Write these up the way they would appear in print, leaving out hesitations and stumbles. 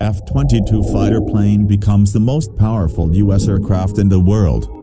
F-22 fighter plane becomes the most powerful U.S. aircraft in the world.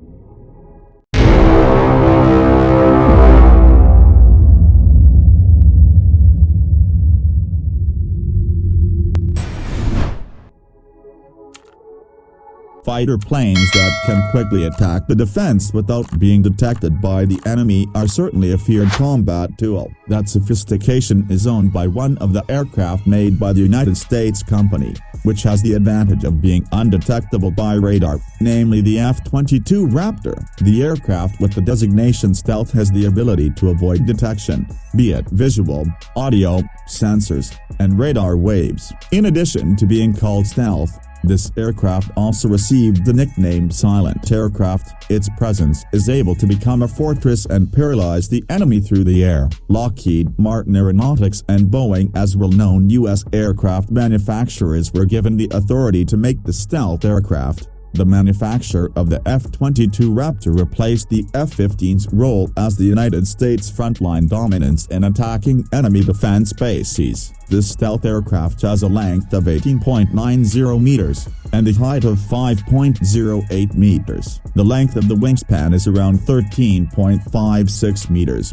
Fighter planes that can quickly attack the defense without being detected by the enemy are certainly a feared combat tool. That sophistication is owned by one of the aircraft made by the United States company, which has the advantage of being undetectable by radar, namely the F-22 Raptor. The aircraft with the designation stealth has the ability to avoid detection, be it visual, audio, sensors, and radar waves. In addition to being called stealth, this aircraft also received the nickname Silent Aircraft. Its presence is able to become a fortress and paralyze the enemy through the air. Lockheed Martin Aeronautics and Boeing, as well-known U.S. aircraft manufacturers, were given the authority to make the stealth aircraft. The manufacture of the F-22 Raptor replaced the F-15's role as the United States' frontline dominance in attacking enemy defense bases. This stealth aircraft has a length of 18.90 meters and a height of 5.08 meters. The length of the wingspan is around 13.56 meters.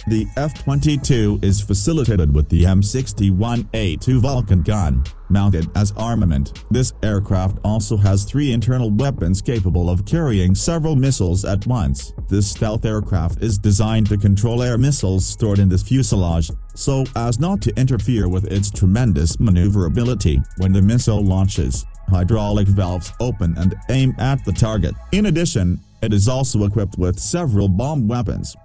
The F-22 is facilitated with the M61A2 Vulcan gun, mounted as armament. This aircraft also has 3 internal weapons capable of carrying several missiles at once. This stealth aircraft is designed to control air missiles stored in the fuselage, so as not to interfere with its tremendous maneuverability. When the missile launches, hydraulic valves open and aim at the target. In addition, it is also equipped with several bomb weapons.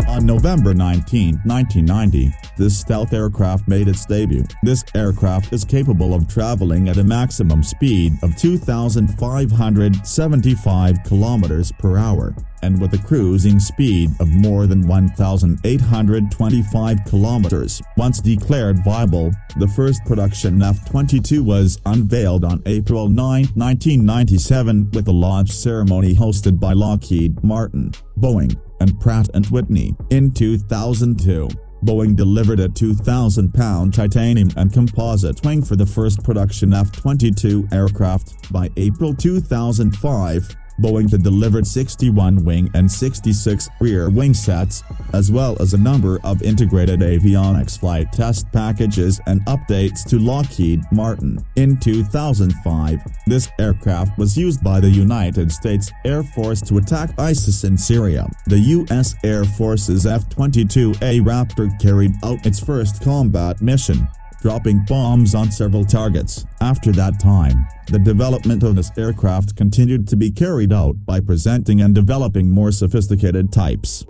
On November 19, 1990, this stealth aircraft made its debut. This aircraft is capable of traveling at a maximum speed of 2,575 kilometers per hour, and with a cruising speed of more than 1,825 kilometers. Once declared viable, the first production F-22 was unveiled on April 9, 1997 with a launch ceremony hosted by Lockheed Martin, Boeing, and Pratt & Whitney. In 2002, Boeing delivered a 2,000-pound titanium and composite wing for the first production F-22 aircraft. By April 2005, Boeing had delivered 61 wing and 66 rear wing sets, as well as a number of integrated avionics flight test packages and updates to Lockheed Martin. In 2005, this aircraft was used by the United States Air Force to attack ISIS in Syria. The U.S. Air Force's F-22A Raptor carried out its first combat mission, dropping bombs on several targets. After that time, the development of this aircraft continued to be carried out by presenting and developing more sophisticated types.